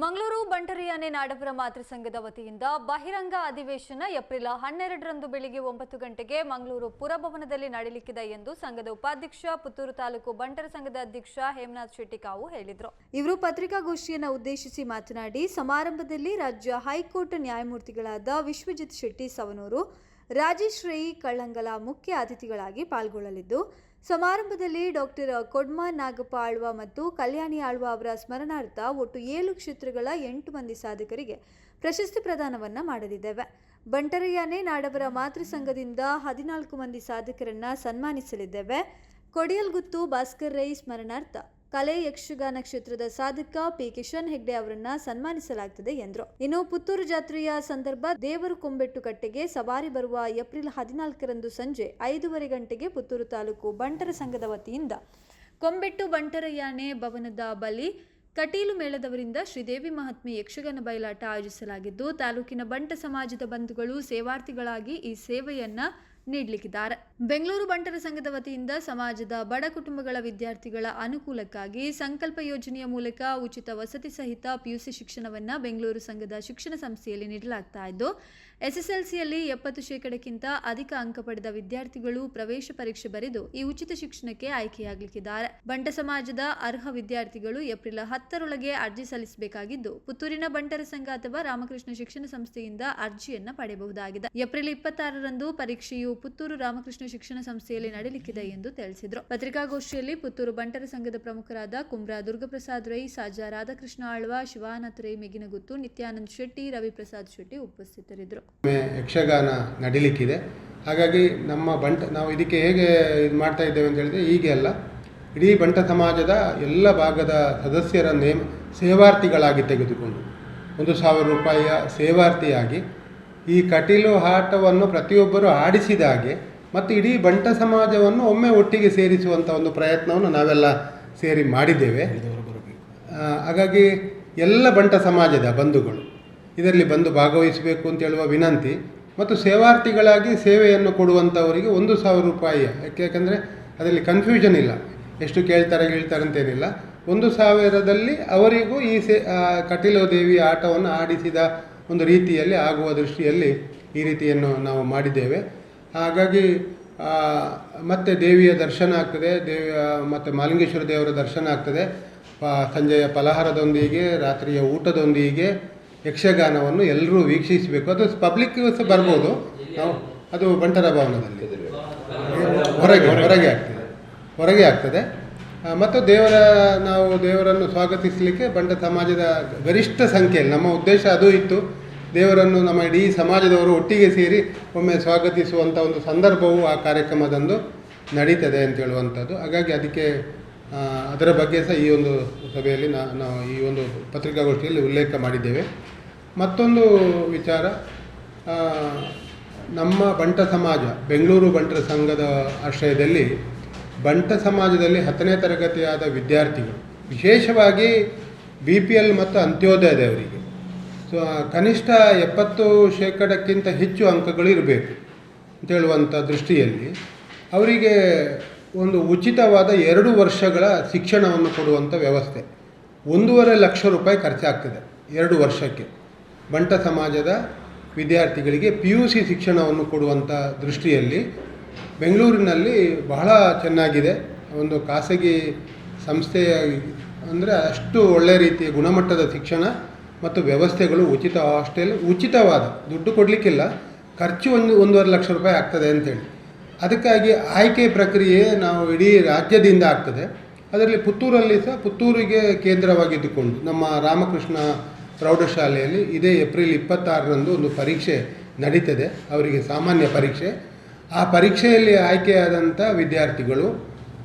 ಮಂಗಳೂರು ಬಂಟರಿಯಾನೆ ನಾಡಪುರ ಮಾತೃ ಸಂಘದ ವತಿಯಿಂದ ಬಹಿರಂಗ ಅಧಿವೇಶನ ಏಪ್ರಿಲ್ 12ರಂದು ಬೆಳಿಗ್ಗೆ 9 ಗಂಟೆಗೆ ಮಂಗಳೂರು ಪುರಭವನದಲ್ಲಿ ನಡೆಯಲಿಕ್ಕಿದೆ ಎಂದು ಸಂಘದ ಉಪಾಧ್ಯಕ್ಷ ಪುತ್ತೂರು ತಾಲೂಕು ಬಂಟರ ಸಂಘದ ಅಧ್ಯಕ್ಷ ಹೇಮನಾಥ್ ಶೆಟ್ಟಿ ಕಾವು ಹೇಳಿದರು. ಇವರು ಪತ್ರಿಕಾಗೋಷ್ಠಿಯನ್ನು ಉದ್ದೇಶಿಸಿ ಮಾತನಾಡಿ, ಸಮಾರಂಭದಲ್ಲಿ ರಾಜ್ಯ ಹೈಕೋರ್ಟ್ ನ್ಯಾಯಮೂರ್ತಿಗಳಾದ ವಿಶ್ವಜಿತ್ ಶೆಟ್ಟಿ ಸವನೂರು, ರಾಜೇಶ್ ರೈ ಕಳ್ಳಂಗಲ ಮುಖ್ಯ ಅತಿಥಿಗಳಾಗಿ ಪಾಲ್ಗೊಳ್ಳಲಿದ್ದು, ಸಮಾರಂಭದಲ್ಲಿ ಡಾಕ್ಟರ್ ಕೊಡ್ಮ ನಾಗಪ್ಪ ಆಳ್ವ ಮತ್ತು ಕಲ್ಯಾಣಿ ಆಳ್ವ ಅವರ ಸ್ಮರಣಾರ್ಥ ಒಟ್ಟು 7 ಕ್ಷೇತ್ರಗಳ 8 ಮಂದಿ ಸಾಧಕರಿಗೆ ಪ್ರಶಸ್ತಿ ಪ್ರದಾನವನ್ನ ಮಾಡಲಿದ್ದೇವೆ. ಬಂಟರಿಯಾನೆ ನಾಡವರ ಮಾತೃ ಸಂಘದಿಂದ 14 ಮಂದಿ ಸಾಧಕರನ್ನ ಸನ್ಮಾನಿಸಲಿದ್ದೇವೆ. ಕೊಡಿಯಲ್ಗುತ್ತು ಭಾಸ್ಕರ್ ರೈ ಸ್ಮರಣಾರ್ಥ ಕಲೆ ಯಕ್ಷಗಾನ ಕ್ಷೇತ್ರದ ಸಾಧಕ ಪಿ ಕಿಶನ್ ಹೆಗ್ಡೆ ಅವರನ್ನ ಸನ್ಮಾನಿಸಲಾಗುತ್ತದೆ ಎಂದರು. ಇನ್ನು ಪುತ್ತೂರು ಜಾತ್ರೆಯ ಸಂದರ್ಭ ದೇವರು ಕೊಂಬೆಟ್ಟು ಕಟ್ಟೆಗೆ ಸವಾರಿ ಬರುವ ಏಪ್ರಿಲ್ 14ರಂದು ಸಂಜೆ 5:30 ಗಂಟೆಗೆ ಪುತ್ತೂರು ತಾಲೂಕು ಬಂಟರ ಸಂಘದ ವತಿಯಿಂದ ಕೊಂಬೆಟ್ಟು ಬಂಟರಯಾನೆ ಭವನದ ಬಳಿ ಕಟೀಲು ಮೇಳದವರಿಂದ ಶ್ರೀದೇವಿ ಮಹಾತ್ಮೆ ಯಕ್ಷಗಾನ ಬಯಲಾಟ ಆಯೋಜಿಸಲಾಗಿದ್ದು, ತಾಲೂಕಿನ ಬಂಟ ಸಮಾಜದ ಬಂಧುಗಳು ಸೇವಾರ್ಥಿಗಳಾಗಿ ಈ ಸೇವೆಯನ್ನ ನೀಡಲಿಕ್ಕಿದ್ದಾರೆ. ಬೆಂಗಳೂರು ಬಂಟರ ಸಂಘದ ವತಿಯಿಂದ ಸಮಾಜದ ಬಡ ಕುಟುಂಬಗಳ ವಿದ್ಯಾರ್ಥಿಗಳ ಅನುಕೂಲಕ್ಕಾಗಿ ಸಂಕಲ್ಪ ಯೋಜನೆಯ ಮೂಲಕ ಉಚಿತ ವಸತಿ ಸಹಿತ ಪಿಯುಸಿ ಶಿಕ್ಷಣವನ್ನ ಬೆಂಗಳೂರು ಸಂಘದ ಶಿಕ್ಷಣ ಸಂಸ್ಥೆಯಲ್ಲಿ ನೀಡಲಾಗ್ತಾ ಇದ್ದು, ಎಸ್ಎಸ್ಎಲ್ಸಿಯಲ್ಲಿ 70% ಅಧಿಕ ಅಂಕ ಪಡೆದ ವಿದ್ಯಾರ್ಥಿಗಳು ಪ್ರವೇಶ ಪರೀಕ್ಷೆ ಬರೆದು ಈ ಉಚಿತ ಶಿಕ್ಷಣಕ್ಕೆ ಆಯ್ಕೆಯಾಗಲಿಕ್ಕಿದ್ದಾರೆ. ಬಂಟ ಸಮಾಜದ ಅರ್ಹ ವಿದ್ಯಾರ್ಥಿಗಳು ಏಪ್ರಿಲ್ 10ರೊಳಗೆ ಅರ್ಜಿ ಸಲ್ಲಿಸಬೇಕಾಗಿದ್ದು, ಪುತ್ತೂರಿನ ಬಂಟರ ಸಂಘ ಅಥವಾ ರಾಮಕೃಷ್ಣ ಶಿಕ್ಷಣ ಸಂಸ್ಥೆಯಿಂದ ಅರ್ಜಿಯನ್ನ ಪಡೆಯಬಹುದಾಗಿದೆ. ಏಪ್ರಿಲ್ 26ರಂದು ಪರೀಕ್ಷೆಯು ಪುತ್ತೂರು ರಾಮಕೃಷ್ಣ ಶಿಕ್ಷಣ ಸಂಸ್ಥೆಯಲ್ಲಿ ನಡೆಯಲಿಕ್ಕಿದೆ ಎಂದು ತಿಳಿಸಿದರು. ಪತ್ರಿಕಾಗೋಷ್ಠಿಯಲ್ಲಿ ಪುತ್ತೂರು ಬಂಟರ ಸಂಘದ ಪ್ರಮುಖರಾದ ಕುಂಬ್ರಾ ದುರ್ಗಪ್ರಸಾದ್ ರೈ, ಸಾಜಾ ರಾಧಾಕೃಷ್ಣ ಆಳ್ವ, ಶಿವಾನಂದ ರೈ ಮೆಗಿನಗುತ್ತು, ನಿತ್ಯಾನಂದ ಶೆಟ್ಟಿ, ರವಿಪ್ರಸಾದ್ ಶೆಟ್ಟಿ ಉಪಸ್ಥಿತರಿದ್ದರು. ಯಕ್ಷಗಾನ ನಡೀಲಿಕ್ಕಿದೆ. ಹಾಗಾಗಿ ನಾವು ಇದಕ್ಕೆ ಹೇಗೆ ಇದು ಮಾಡ್ತಾ ಇದ್ದೇವೆ ಅಂತ ಹೇಳಿದ್ರೆ, ಹೀಗೆ ಅಲ್ಲ, ಇಡೀ ಬಂಟ ಸಮಾಜದ ಎಲ್ಲ ಭಾಗದ ಸದಸ್ಯರ ಸೇವಾರ್ಥಿಗಳಾಗಿ ತೆಗೆದುಕೊಂಡು 1,000 ರೂಪಾಯಿಯ ಸೇವಾರ್ಥಿಯಾಗಿ ಈ ಕಟೀಲು ಆಟವನ್ನು ಪ್ರತಿಯೊಬ್ಬರು ಆಡಿಸಿದ ಹಾಗೆ ಮತ್ತು ಇಡೀ ಬಂಟ ಸಮಾಜವನ್ನು ಒಮ್ಮೆ ಒಟ್ಟಿಗೆ ಸೇರಿಸುವಂಥ ಒಂದು ಪ್ರಯತ್ನವನ್ನು ನಾವೆಲ್ಲ ಸೇರಿ ಮಾಡಿದ್ದೇವೆ. ಹಾಗಾಗಿ ಎಲ್ಲ ಬಂಟ ಸಮಾಜದ ಬಂಧುಗಳು ಇದರಲ್ಲಿ ಬಂದು ಭಾಗವಹಿಸಬೇಕು ಅಂತ ಹೇಳುವ ವಿನಂತಿ ಮತ್ತು ಸೇವಾರ್ಥಿಗಳಾಗಿ ಸೇವೆಯನ್ನು ಕೊಡುವಂಥವರಿಗೆ 1,000 ರೂಪಾಯಿ. ಯಾಕೆಂದರೆ ಅದರಲ್ಲಿ ಕನ್ಫ್ಯೂಷನ್ ಇಲ್ಲ, ಎಷ್ಟು ಕೇಳ್ತಾರೆ ಅಂತೇನಿಲ್ಲ. 1,000ದಲ್ಲಿ ಅವರಿಗೂ ಈ ಕಟೀಲು ದೇವಿ ಆಟವನ್ನು ಆಡಿಸಿದ ಒಂದು ರೀತಿಯಲ್ಲಿ ಆಗುವ ದೃಷ್ಟಿಯಲ್ಲಿ ಈ ರೀತಿಯನ್ನು ನಾವು ಮಾಡಿದ್ದೇವೆ. ಹಾಗಾಗಿ ಮತ್ತು ದೇವಿಯ ದರ್ಶನ ಆಗ್ತದೆ, ಮತ್ತು ಮಾಲಿಂಗೇಶ್ವರ ದೇವರ ದರ್ಶನ ಆಗ್ತದೆ. ಸಂಜೆಯ ಫಲಹಾರದೊಂದಿಗೆ ರಾತ್ರಿಯ ಊಟದೊಂದಿಗೆ ಯಕ್ಷಗಾನವನ್ನು ಎಲ್ಲರೂ ವೀಕ್ಷಿಸಬೇಕು. ಅದು ಪಬ್ಲಿಕ್ ಸಹ ಬರ್ಬೋದು. ನಾವು ಅದು ಬಂಟರ ಭವನದಲ್ಲಿ ಹೊರಗೆ ಆಗ್ತದೆ. ಮತ್ತು ನಾವು ದೇವರನ್ನು ಸ್ವಾಗತಿಸಲಿಕ್ಕೆ ಬಂಟ ಸಮಾಜದ ಗರಿಷ್ಠ ಸಂಖ್ಯೆಯಲ್ಲಿ, ನಮ್ಮ ಉದ್ದೇಶ ಅದು ಇತ್ತು, ದೇವರನ್ನು ನಮ್ಮ ಇಡೀ ಸಮಾಜದವರು ಒಟ್ಟಿಗೆ ಸೇರಿ ಒಮ್ಮೆ ಸ್ವಾಗತಿಸುವಂಥ ಒಂದು ಸಂದರ್ಭವು ಆ ಕಾರ್ಯಕ್ರಮದಂದು ನಡೀತದೆ ಅಂತ ಹೇಳುವಂಥದ್ದು. ಹಾಗಾಗಿ ಅದಕ್ಕೆ ಅದರ ಬಗ್ಗೆ ಸಹ ಈ ಒಂದು ಸಭೆಯಲ್ಲಿ ನಾವು ಈ ಒಂದು ಪತ್ರಿಕಾಗೋಷ್ಠಿಯಲ್ಲಿ ಉಲ್ಲೇಖ ಮಾಡಿದ್ದೇವೆ. ಮತ್ತೊಂದು ವಿಚಾರ, ನಮ್ಮ ಬಂಟ ಸಮಾಜ ಬೆಂಗಳೂರು ಬಂಟರ ಸಂಘದ ಆಶ್ರಯದಲ್ಲಿ ಬಂಟ ಸಮಾಜದಲ್ಲಿ 10ನೇ ತರಗತಿಯಾದ ವಿದ್ಯಾರ್ಥಿಗಳು, ವಿಶೇಷವಾಗಿ BPL ಮತ್ತು ಅಂತ್ಯೋದಯದವರಿಗೆ ಕನಿಷ್ಠ 70% ಹೆಚ್ಚು ಅಂಕಗಳು ಇರಬೇಕು ಅಂತ ಹೇಳುವಂಥ ದೃಷ್ಟಿಯಲ್ಲಿ ಅವರಿಗೆ ಒಂದು ಉಚಿತವಾದ 2 ವರ್ಷಗಳ ಶಿಕ್ಷಣವನ್ನು ಕೊಡುವಂಥ ವ್ಯವಸ್ಥೆ. 1.5 ಲಕ್ಷ ರೂಪಾಯಿ ಖರ್ಚಾಗ್ತದೆ 2 ವರ್ಷಕ್ಕೆ. ಬಂಟ ಸಮಾಜದ ವಿದ್ಯಾರ್ಥಿಗಳಿಗೆ PUC ಶಿಕ್ಷಣವನ್ನು ಕೊಡುವಂಥ ದೃಷ್ಟಿಯಲ್ಲಿ ಬೆಂಗಳೂರಿನಲ್ಲಿ ಬಹಳ ಚೆನ್ನಾಗಿದೆ. ಒಂದು ಖಾಸಗಿ ಸಂಸ್ಥೆಯ ಅಂದರೆ ಅಷ್ಟು ಒಳ್ಳೆಯ ರೀತಿಯ ಗುಣಮಟ್ಟದ ಶಿಕ್ಷಣ ಮತ್ತು ವ್ಯವಸ್ಥೆಗಳು, ಉಚಿತ ಹಾಸ್ಟೆಲ್, ಉಚಿತವಾದ, ದುಡ್ಡು ಕೊಡಲಿಕ್ಕಿಲ್ಲ, ಖರ್ಚು 1.5 ಲಕ್ಷ ರೂಪಾಯಿ ಆಗ್ತದೆ ಅಂಥೇಳಿ. ಅದಕ್ಕಾಗಿ ಆಯ್ಕೆ ಪ್ರಕ್ರಿಯೆ ನಾವು ಇಡೀ ರಾಜ್ಯದಿಂದ ಆಗ್ತದೆ. ಅದರಲ್ಲಿ ಪುತ್ತೂರಲ್ಲಿ ಸಹ ಪುತ್ತೂರಿಗೆ ಕೇಂದ್ರವಾಗಿದ್ದುಕೊಂಡು ನಮ್ಮ ರಾಮಕೃಷ್ಣ ಪ್ರೌಢಶಾಲೆಯಲ್ಲಿ ಇದೇ ಏಪ್ರಿಲ್ 26ರಂದು ಒಂದು ಪರೀಕ್ಷೆ ನಡೀತದೆ, ಅವರಿಗೆ ಸಾಮಾನ್ಯ ಪರೀಕ್ಷೆ. ಆ ಪರೀಕ್ಷೆಯಲ್ಲಿ ಆಯ್ಕೆಯಾದಂಥ ವಿದ್ಯಾರ್ಥಿಗಳು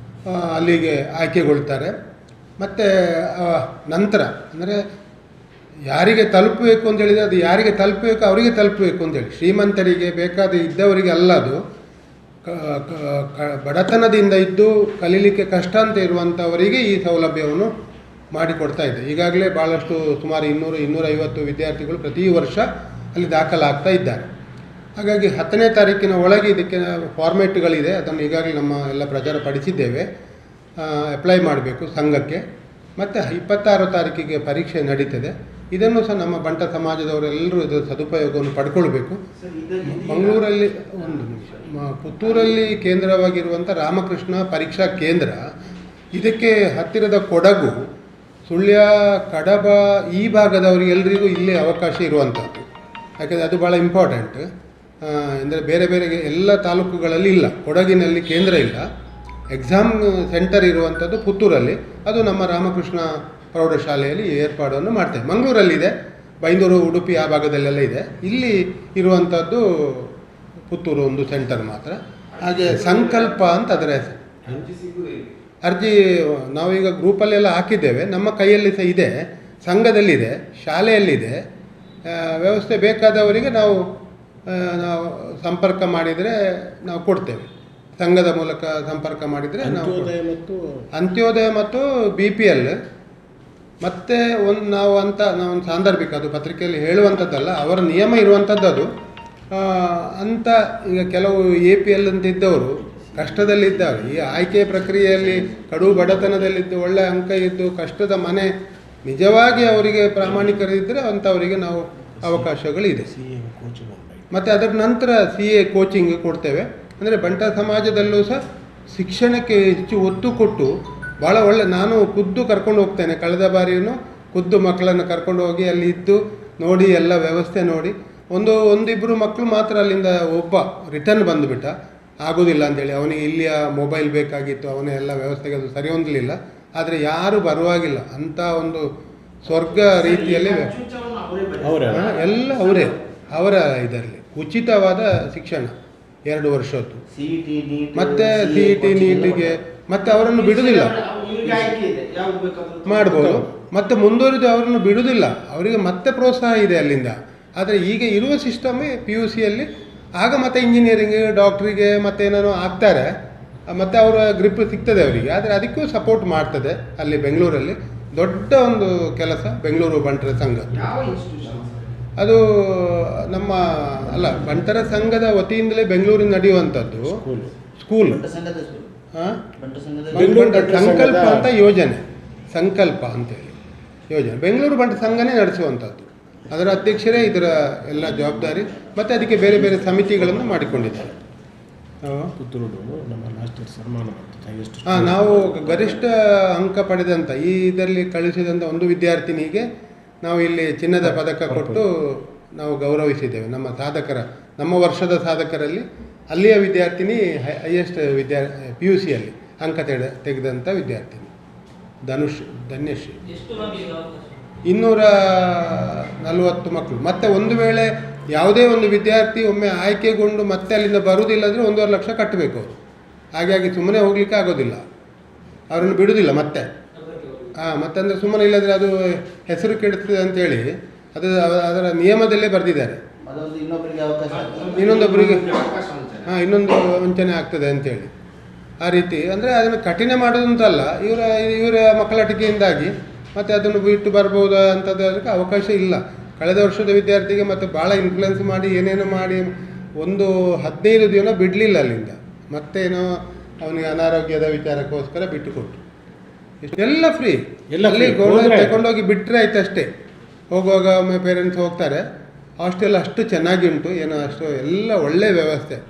ಅಲ್ಲಿಗೆ ಆಯ್ಕೆಗೊಳ್ತಾರೆ. ಮತ್ತು ನಂತರ ಅಂದರೆ ಯಾರಿಗೆ ತಲುಪಬೇಕು ಅಂತ ಹೇಳಿದರೆ, ಅದು ಯಾರಿಗೆ ತಲುಪಬೇಕು ಅವರಿಗೆ ತಲುಪಬೇಕು ಅಂತೇಳಿ, ಶ್ರೀಮಂತರಿಗೆ ಬೇಕಾದ ಇದ್ದವರಿಗೆ ಅಲ್ಲ, ಅದು ಬಡತನದಿಂದ ಇದ್ದು ಕಲೀಲಿಕ್ಕೆ ಕಷ್ಟ ಅಂತ ಇರುವಂಥವರಿಗೆ ಈ ಸೌಲಭ್ಯವನ್ನು ಮಾಡಿಕೊಡ್ತಾ ಇದೆ. ಈಗಾಗಲೇ ಭಾಳಷ್ಟು ಸುಮಾರು 200-250 ವಿದ್ಯಾರ್ಥಿಗಳು ಪ್ರತಿ ವರ್ಷ ಅಲ್ಲಿ ದಾಖಲಾಗ್ತಾ ಇದ್ದಾರೆ. ಹಾಗಾಗಿ 10ನೇ ತಾರೀಕಿನ ಒಳಗೆ ಇದಕ್ಕೆ ಫಾರ್ಮೇಟ್ಗಳಿದೆ, ಅದನ್ನು ಈಗಾಗಲೇ ನಮ್ಮ ಎಲ್ಲ ಪ್ರಚಾರ ಪಡಿಸಿದ್ದೇವೆ. ಅಪ್ಲೈ ಮಾಡಬೇಕು ಸಂಘಕ್ಕೆ. ಮತ್ತು 26 ತಾರೀಕಿಗೆ ಪರೀಕ್ಷೆ ನಡೀತದೆ. ಇದನ್ನು ಸಹ ನಮ್ಮ ಬಂಟ ಸಮಾಜದವರೆಲ್ಲರೂ ಇದರ ಸದುಪಯೋಗವನ್ನು ಪಡ್ಕೊಳ್ಬೇಕು. ಮಂಗಳೂರಲ್ಲಿ ಒಂದು ನಿಮಿಷ, ಪುತ್ತೂರಲ್ಲಿ ಕೇಂದ್ರವಾಗಿರುವಂಥ ರಾಮಕೃಷ್ಣ ಪರೀಕ್ಷಾ ಕೇಂದ್ರ, ಇದಕ್ಕೆ ಹತ್ತಿರದ ಕೊಡಗು, ಸುಳ್ಯ, ಕಡಬ ಈ ಭಾಗದವರಿಗೆ ಎಲ್ರಿಗೂ ಇಲ್ಲಿ ಅವಕಾಶ ಇರುವಂಥದ್ದು. ಯಾಕೆಂದರೆ ಅದು ಭಾಳ ಇಂಪಾರ್ಟೆಂಟ್. ಅಂದರೆ ಬೇರೆ ಬೇರೆ ಎಲ್ಲ ತಾಲೂಕುಗಳಲ್ಲಿ ಇಲ್ಲ, ಕೊಡಗಿನಲ್ಲಿ ಕೇಂದ್ರ ಇಲ್ಲ. ಎಕ್ಸಾಮ್ ಸೆಂಟರ್ ಇರುವಂಥದ್ದು ಪುತ್ತೂರಲ್ಲಿ, ಅದು ನಮ್ಮ ರಾಮಕೃಷ್ಣ ಪ್ರೌಢಶಾಲೆಯಲ್ಲಿ ಏರ್ಪಾಡನ್ನು ಮಾಡ್ತೇವೆ. ಮಂಗಳೂರಲ್ಲಿದೆ, ಬೈಂದೂರು, ಉಡುಪಿ ಆ ಭಾಗದಲ್ಲೆಲ್ಲ ಇದೆ. ಇಲ್ಲಿ ಇರುವಂಥದ್ದು ಪುತ್ತೂರು ಒಂದು ಸೆಂಟರ್ ಮಾತ್ರ. ಹಾಗೆ ಸಂಕಲ್ಪ ಅಂತ ಅದರ ಹೆಸರು. ಅರ್ಜಿ ನಾವೀಗ ಗ್ರೂಪಲ್ಲೆಲ್ಲ ಹಾಕಿದ್ದೇವೆ, ನಮ್ಮ ಕೈಯಲ್ಲಿ ಸಹ ಇದೆ, ಸಂಘದಲ್ಲಿದೆ, ಶಾಲೆಯಲ್ಲಿದೆ. ವ್ಯವಸ್ಥೆ ಬೇಕಾದವರಿಗೆ ನಾವು ಸಂಪರ್ಕ ಮಾಡಿದರೆ ನಾವು ಕೊಡ್ತೇವೆ. ಸಂಘದ ಮೂಲಕ ಸಂಪರ್ಕ ಮಾಡಿದರೆ ನಾವು ಅಂತ್ಯೋದಯ ಮತ್ತು BPL ಮತ್ತು ನಾವು ಒಂದು ಸಾಂದರ್ಭಿಕ, ಅದು ಪತ್ರಿಕೆಯಲ್ಲಿ ಹೇಳುವಂಥದ್ದಲ್ಲ, ಅವರ ನಿಯಮ ಇರುವಂಥದ್ದು ಅದು. ಅಂತ ಈಗ ಕೆಲವು APL ಅಂತಿದ್ದವರು ಕಷ್ಟದಲ್ಲಿದ್ದಾರೆ. ಈ ಆಯ್ಕೆ ಪ್ರಕ್ರಿಯೆಯಲ್ಲಿ ಕಡು ಬಡತನದಲ್ಲಿದ್ದು ಒಳ್ಳೆಯ ಅಂಕ ಇದ್ದು ಕಷ್ಟದ ಮನೆ ನಿಜವಾಗಿ ಅವರಿಗೆ ಪ್ರಾಮಾಣಿಕರಿದ್ದರೆ ಅಂಥವರಿಗೆ ನಾವು ಅವಕಾಶಗಳಿದೆ. ಮತ್ತು ಅದರ ನಂತರ CA ಕೋಚಿಂಗ್ ಕೊಡ್ತೇವೆ. ಅಂದರೆ ಬಂಟ ಸಮಾಜದಲ್ಲೂ ಸಹ ಶಿಕ್ಷಣಕ್ಕೆ ಹೆಚ್ಚು ಒತ್ತು ಕೊಟ್ಟು ಭಾಳ ಒಳ್ಳೆ, ನಾನು ಖುದ್ದು ಕರ್ಕೊಂಡು ಹೋಗ್ತೇನೆ. ಕಳೆದ ಬಾರಿಯೂ ಖುದ್ದು ಮಕ್ಕಳನ್ನು ಕರ್ಕೊಂಡು ಹೋಗಿ ಅಲ್ಲಿ ಇದ್ದು ನೋಡಿ, ಎಲ್ಲ ವ್ಯವಸ್ಥೆ ನೋಡಿ, ಒಂದಿಬ್ಬರು ಮಕ್ಕಳು ಮಾತ್ರ ಅಲ್ಲಿಂದ ಒಬ್ಬ ರಿಟರ್ನ್ ಬಂದುಬಿಟ್ಟ. ಆಗೋದಿಲ್ಲ ಅಂತೇಳಿ, ಅವನಿಗೆ ಇಲ್ಲಿಯ ಮೊಬೈಲ್ ಬೇಕಾಗಿತ್ತು, ಅವನ ಎಲ್ಲ ವ್ಯವಸ್ಥೆಗೆ ಅದು ಸರಿ ಹೊಂದಲಿಲ್ಲ. ಆದರೆ ಯಾರೂ ಬರುವಾಗಿಲ್ಲ, ಅಂಥ ಒಂದು ಸ್ವರ್ಗ ರೀತಿಯಲ್ಲಿ ಎಲ್ಲ ಅವರ ಇದರಲ್ಲಿ ಉಚಿತವಾದ ಶಿಕ್ಷಣ 2 ವರ್ಷದ್ದು. ಮತ್ತು CET ನೀಟಿಗೆ ಮತ್ತು ಅವರನ್ನು ಬಿಡುವುದಿಲ್ಲ, ಮಾಡ್ಬೋದು. ಮತ್ತು ಮುಂದುವರಿದು ಅವರನ್ನು ಬಿಡುವುದಿಲ್ಲ, ಅವರಿಗೆ ಮತ್ತೆ ಪ್ರೋತ್ಸಾಹ ಇದೆ ಅಲ್ಲಿಂದ. ಆದರೆ ಈಗ ಇರುವ ಸಿಸ್ಟಮೇ PUCಯಲ್ಲಿ, ಆಗ ಮತ್ತೆ ಇಂಜಿನಿಯರಿಂಗ್, ಡಾಕ್ಟ್ರಿಗೆ ಮತ್ತೆ ಏನೇನೋ ಆಗ್ತಾರೆ, ಮತ್ತು ಅವರ ಗ್ರಿಪ್ ಸಿಗ್ತದೆ ಅವರಿಗೆ. ಆದರೆ ಅದಕ್ಕೂ ಸಪೋರ್ಟ್ ಮಾಡ್ತದೆ ಅಲ್ಲಿ ಬೆಂಗಳೂರಲ್ಲಿ. ದೊಡ್ಡ ಒಂದು ಕೆಲಸ ಬೆಂಗಳೂರು ಬಂಟರ ಸಂಘ. ಅದು ನಮ್ಮ ಬಂಟರ ಸಂಘದ ವತಿಯಿಂದಲೇ ಬೆಂಗಳೂರಿನ ನಡೆಯುವಂಥದ್ದು ಸ್ಕೂಲ್. ಸಂಕಲ್ಪ ಅಂತ ಯೋಜನೆ, ಸಂಕಲ್ಪ ಅಂತೇಳಿ ಯೋಜನೆ ಬೆಂಗಳೂರು ಬಂಟ ಸಂಘನೇ ನಡೆಸುವಂಥದ್ದು. ಅದರ ಅಧ್ಯಕ್ಷರೇ ಇದರ ಎಲ್ಲ ಜವಾಬ್ದಾರಿ. ಮತ್ತು ಅದಕ್ಕೆ ಬೇರೆ ಬೇರೆ ಸಮಿತಿಗಳನ್ನು ಮಾಡಿಕೊಂಡಿದ್ದಾರೆ. ನಾವು ಗರಿಷ್ಠ ಅಂಕ ಪಡೆದಂಥ ಈ ಇದರಲ್ಲಿ ಕಳಿಸಿದಂಥ ಒಂದು ವಿದ್ಯಾರ್ಥಿನಿಗೆ ನಾವು ಇಲ್ಲಿ ಚಿನ್ನದ ಪದಕ ಕೊಟ್ಟು ನಾವು ಗೌರವಿಸಿದ್ದೇವೆ. ನಮ್ಮ ವರ್ಷದ ಸಾಧಕರಲ್ಲಿ ಅಲ್ಲಿಯ ವಿದ್ಯಾರ್ಥಿನಿ ಹೈಯೆಸ್ಟ್ PUCಯಲ್ಲಿ ಅಂಕ ತೆಗೆದಂಥ ವಿದ್ಯಾರ್ಥಿನಿ ಧನ್ಯಶ್ರೀ. 240 ಮಕ್ಕಳು. ಮತ್ತು ಒಂದು ವೇಳೆ ಯಾವುದೇ ಒಂದು ವಿದ್ಯಾರ್ಥಿ ಒಮ್ಮೆ ಆಯ್ಕೆಗೊಂಡು ಮತ್ತೆ ಅಲ್ಲಿಂದ ಬರುವುದಿಲ್ಲದ್ರೆ 1.5 ಲಕ್ಷ ಕಟ್ಟಬೇಕು ಅವರು. ಹಾಗಾಗಿ ಸುಮ್ಮನೆ ಹೋಗ್ಲಿಕ್ಕೆ ಆಗೋದಿಲ್ಲ, ಅವರನ್ನು ಬಿಡುವುದಿಲ್ಲ ಮತ್ತೆ. ಮತ್ತಂದರೆ ಸುಮ್ಮನೆ ಇಲ್ಲದ್ರೆ ಅದು ಹೆಸರು ಕೆಡುತ್ತದೆ ಅಂತೇಳಿ ಅದರ ನಿಯಮದಲ್ಲೇ ಬರೆದಿದ್ದಾರೆ. ಇನ್ನೊಂದೊಬ್ಬರಿಗೆ ಇನ್ನೊಂದು ವಂಚನೆ ಆಗ್ತದೆ ಅಂತೇಳಿ ಆ ರೀತಿ. ಅಂದರೆ ಅದನ್ನು ಕಠಿಣ ಮಾಡೋದಂತಲ್ಲ, ಇವರ ಮಕ್ಕಳಟಿಕೆಯಿಂದಾಗಿ ಮತ್ತು ಅದನ್ನು ಬಿಟ್ಟು ಬರ್ಬೋದು ಅಂಥದ್ದು ಅದಕ್ಕೆ ಅವಕಾಶ ಇಲ್ಲ. ಕಳೆದ ವರ್ಷದ ವಿದ್ಯಾರ್ಥಿಗೆ ಮತ್ತು ಭಾಳ ಇನ್ಫ್ಲುಯೆನ್ಸ್ ಮಾಡಿ ಏನೇನೋ ಮಾಡಿ ಒಂದು 15 ದಿನ ಬಿಡಲಿಲ್ಲ ಅಲ್ಲಿಂದ. ಮತ್ತೇನೋ ಅವನಿಗೆ ಅನಾರೋಗ್ಯದ ವಿಚಾರಕ್ಕೋಸ್ಕರ ಬಿಟ್ಟುಕೊಟ್ಟು. ಎಲ್ಲ ಫ್ರೀ, ಅಲ್ಲಿ ತಗೊಂಡೋಗಿ ಬಿಟ್ಟರೆ ಆಯ್ತು ಅಷ್ಟೇ. ಹೋಗುವಾಗ ಒಮ್ಮೆ ಪೇರೆಂಟ್ಸ್ ಹೋಗ್ತಾರೆ. ಹಾಸ್ಟೆಲ್ ಅಷ್ಟು ಚೆನ್ನಾಗಿ ಉಂಟು, ಏನೋ ಅಷ್ಟು ಎಲ್ಲ ಒಳ್ಳೆಯ ವ್ಯವಸ್ಥೆ.